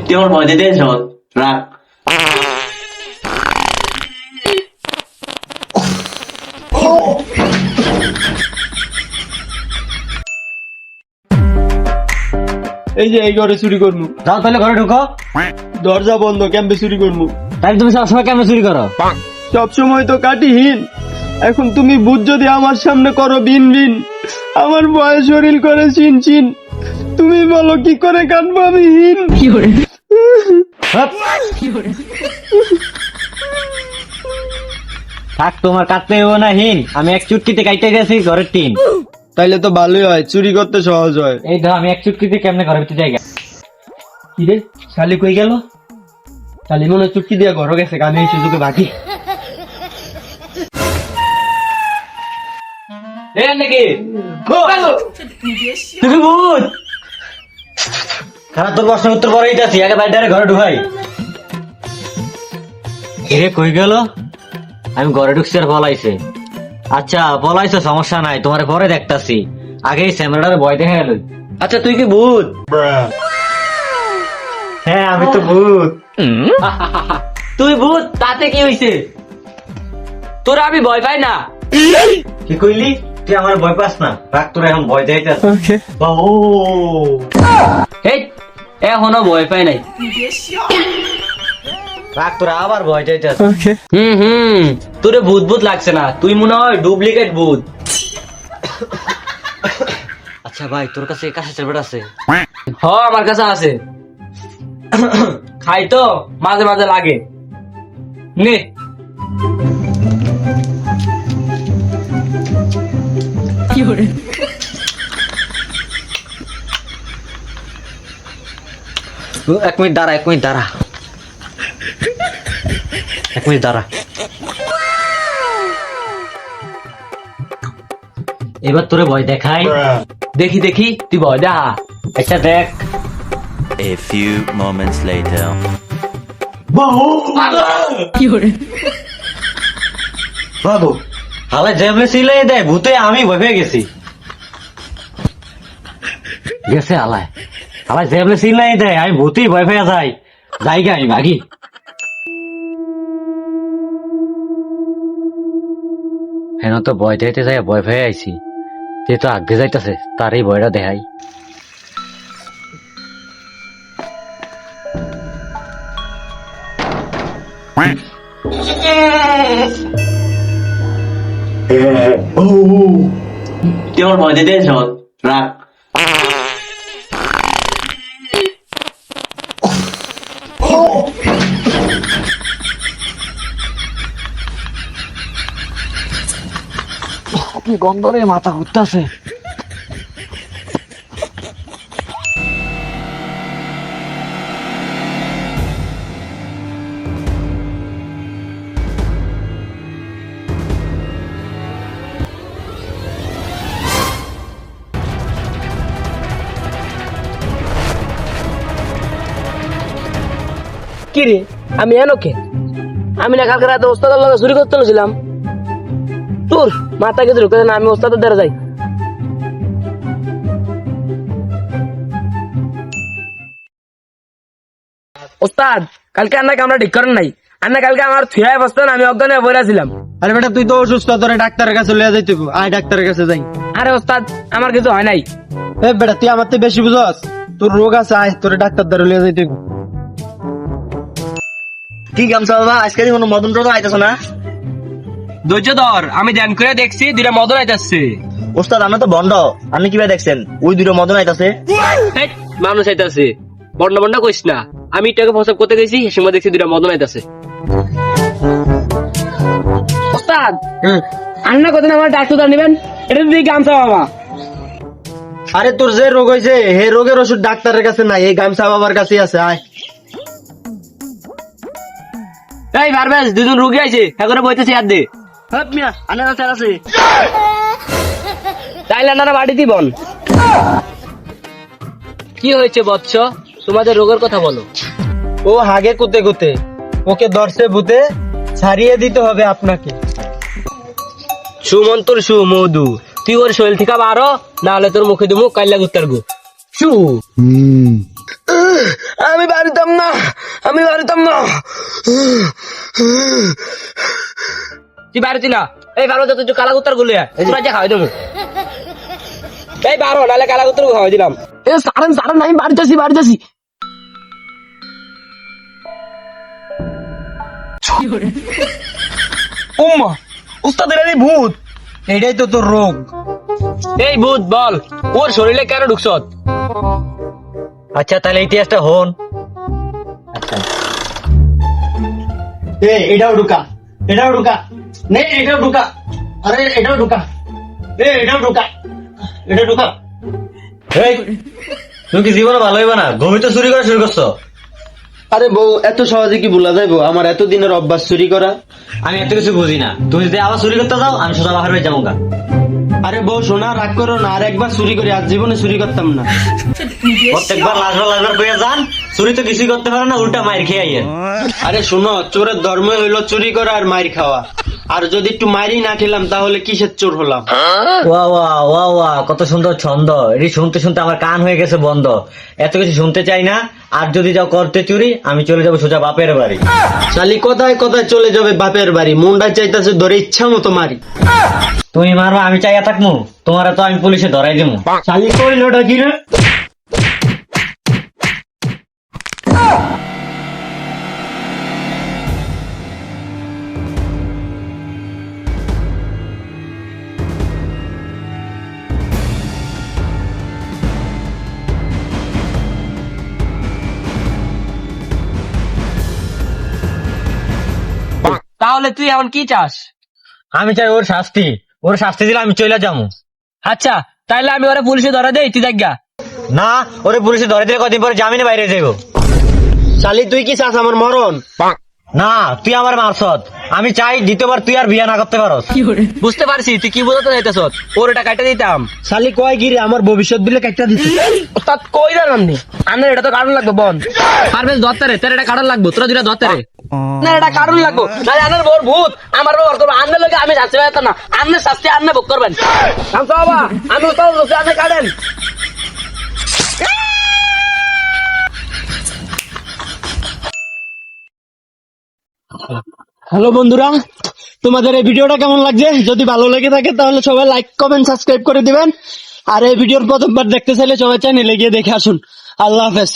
তুই আমার ভয় দিতে রাখ। এই যে এই ঘরে চুরি করবো। যাও তাহলে ঘরে ঢুকো। দরজা বন্ধ, কেমবে চুরি করবো? তাই তুমি সবসময় কেমন চুরি করো? সবসময় তো কাটিহীন, এখন তুমি ভূত যদি আমার সামনে করো বিন বিন, আমার ভয়ে শরীর করে চিন চিন, তুমি বলো কি করে কাটবো আমি হীন? হাপ। থাক, তোমার কাটতে হবো না হীন, আমি এক চুটকিতে কাটতে গেছি ঘরের টিন। তাইলে তো ভালোই হয়, চুরি করতে সহজ হয়। এই ধর আমি এক চুটকিতে কেমনে ঘরের ভিতরে জায়গা। কি রে, শালি কই গেল? শালি মনে হয় চুটকি দিয়া ঘর গেছে, আমি এই সুযোগে বাকি। নাকি তুমি ভূত? খারাপ, তোর প্রশ্ন উত্তর পরে দিতেছি, আগে বাইরে ঘরে ঢুকাই। এরে কই গেল? আমি ঘরে ঢুকছি আর পলাইছে। আচ্ছা পলাইছো, সমস্যা নাই, তোমার পরে দেখতাছি, আগে এই স্যামরাটার ভয় দেখে গেল। আচ্ছা তুই কি ভূত? হ্যাঁ আমি তো ভূত। তুই ভূত, তাতে কি হইছে? তোরা আমি ভয় পাই না। কি কইলি? তুই আমার ভয় পাস না? রাখ, তোরা এখন ভয় দেখাইতাছ। ও এই এখনো ভয় পাই নাই। রাখ, তোরা আবার ভয় দেখাইতাছ। তোরে ভূত ভূত লাগছে না, তুই মনে হয় ডুপ্লিকেট ভূত। আচ্ছা ভাই, তোর কাছে কাছে চেপেট আছে? আমার কাছে আছে, খাই তো মাঝে মাঝে লাগে। নে এক মিনিট দাঁড়া, এক মিনিট দাঁড়া, এক মিনিট দাঁড়া। এবার তোরে ভয় দেখাই। দেখি দেখি, তুই ভয় দেখা। আচ্ছা দেখ। A few moments later. বাবু হালে যেমনি সিলাই দেয় ভূতে, আমি ভয় পেয়ে গেছি। গেছে আলায়, আলায় যেমনি সিলাই দেয় আমি ভূতেই ভয় পেয়ে যাই। জায়গা আমি ভাগি। হেন তো ভয় দেখাইতে যাই ভয় পেয়ে আইছি, যে তো আগে যাইতেছে, তার এই ভয়টা দেখাই। তুই আমার ভয় দিতে রাখ। কি গন্ধ রে, মাথা ঘুরতেছে। কি রে, আমি এনকে? আমি না কালকে রাতে ওস্তাদের লগে চুরি করতে ছিলাম। তোর মাথা কিছু ঢুকে না, আমি ওস্তাদের দ্বারা যাই। ওস্তাদ, কালকে আন্নাকে আমরা ঠিক করেন নাই। আন্না কালকে আমার থুয়ায় বসতেন, আমি অজ্ঞান হয়ে বইরা ছিলাম। আরে বেটা, তুই তো অসুস্থ, তোরে ডাক্তারের কাছে লিয়ে যাইতে হবে। আয় ডাক্তারের কাছে যাই। আরে ওস্তাদ, আমার কিছু হয় নাই। এ বেটা, তুই আমার থেকে বেশি বুঝস, তোর রোগ আছে, আয় তোরে ডাক্তার দ্বারা লিয়ে যাইতে হবে। কি গামছা বাবা, আজকে কোনো মদন টদন আইতেছে না? ধৈর্য ধর, আমি ধ্যান করে দেখছি দুইটা মদন আইতাছে। ওস্তাদ আমরা তো বন্ড, আপনি কিভাবে দেখছেন? ওই দুটো মদন আইতাছে। মানুষ আইতাছে, বন্ডা বন্ডা কইস না। আমি এটাকে প্রসব করতে গেছি, সে সময় দেখছি দুইটা মদন আইতাছে। ওস্তাদ, আন্না কতদিন আমার ডাক্তার নেবেন? এটা তুই গামছা বাবা। আরে তোর যে রোগ হয়েছে, হে রোগের ওষুধ ডাক্তারের কাছে নাই, এই গামছা বাবার কাছে আছে। আয়। এই ভারবেশ, দুজন রুগী আইছে, এখন বইতেছে আর দে। তাইলে আন্নারা বাড়ি দিবন। কি হয়েছে বৎস, তোমাদের রোগের কথা বলো। ও হাগে কুতে কুতে, ওকে ধরছে ভূতে, ছাড়িয়ে দিতে হবে আপনাকে। সুমন্তর সুমধু, তুই ওর শরীর থেকে বারো, না হলে তোর মুখে দিমু কাইলা গুত্তার গু। শু আমি বাড়িতাম না, আমি বাড়িতাম না। তুই বাড়িতি না, এই বারো যত কালা গুত্তার গুলো তোরা যে খাওয়াই দেবো। এই বারো নাহলে কালা গুত্তার খাওয়াই দিলাম। এ সারেন সারেন, আমি বাড়িতেছি বাড়িতেছি। উম্মা উস্তাদের এই ভূত, এটাই তো তোর রোগ। এই ভূত বল, ওর শরীরে কেন ঢুকছত? আচ্ছা তাহলে ইতিহাসটা হন। এটাও ঢুকা, এটাও ঢুকা, নে এটাও ঢুকা, আরে এটাও ঢুকা, এটাও ঢুকা, এটা ঢুকা। এই তুমি কি জীবনে ভালো হইবা না? গভীর তো চুরি করা শুরু করছো। আরে বউ, এত সহজে কি ভুলা যায় বউ? আমার এত দিনের অভ্যাস চুরি করা। আমি এত কিছু বুঝি না, তুমি যদি আবার চুরি করতে যাও আমি সোজা বাহার হয়ে যাবো গা। আরে বউ শোনা, রাগ করো না, আর একবার চুরি করি, আজ জীবনে চুরি করতাম না। প্রত্যেকবার লাশবার কইয়া যান, চুরি তো কিছুই করতে পারে না, উল্টা মাইর খেয়ে আইয়েন। আরে শোনো, চোরের ধর্ম হইলো চুরি করা আর মাইর খাওয়া, আর যদি একটু মাইরই না খেলাম তাহলে কিসের চোর হলাম? ওয়া ওয়া ওয়া ওয়া, কত সুন্দর ছন্দ! এটি শুনতে শুনতে আমার কান হয়ে গেছে বন্ধ। এত কিছু শুনতে চাই না। আর যদি যাও করতে চুরি, আমি চলে যাবো সোজা বাপের বাড়ি। শালি কথায় কথায় চলে যাবে বাপের বাড়ি, মুন্ডা চাইতাছে ধরে ইচ্ছা মতো মারি। তুমি মারবা আমি চাইয়া থাকবো? তোমার তো আমি পুলিশে ধরাই দেবো। শালি কইলোটা কি রে? তাহলে তুই এখন কি চাস? আমি চাই ওর শাস্তি। ওর শাস্তি দিলে আমি চলে যাবো। আচ্ছা তাইলে আমি ওরা পুলিশে ধরা দেই, তুই দেখা। না, ওরে পুলিশে ধরে দিলে কদিন পরে জামিনে বাইরে যাবো। শালি তুই কি চাস আমার মরণ? না, তুই আমার মারছত। আমি চাই দ্বিতীয়বার তুই আর বিয়ে না করতে পারস। বুঝতে পারছি তুই কি বোঝাতে চাইতেছ। ওর এটা কাটা দিতাম। শালি কয় গিরে আমার ভবিষ্যৎ দিলে কাটটা দিতে। ওস্তাদ কই না নামনি, আন্নার এটা তো কারণ লাগবে বন্ধ। পারবেন ধরতে তোর এটা কারণ লাগবে, তোরা দুটা ধরতে না, এটা কারণ লাগবো না। আন্নার বড় ভূত আমার বড় করবো, আন্নার লোকে আমি শাস্তি পাইতাম না। আন্নার শাস্তি আন্না ভোগ করবেন। বাবা আমি ওস্তাদ আপনি কাটেন। হ্যালো বন্ধুরা, তোমাদের এই ভিডিওটা কেমন লাগছে? যদি ভালো লেগে থাকে তাহলে সবাই লাইক কমেন্ট সাবস্ক্রাইব করে দিবেন। আর এই ভিডিওর প্রথমবার দেখতে চাইলে সবাই চ্যানেলে গিয়ে দেখে আসুন। আল্লাহ হাফেজ।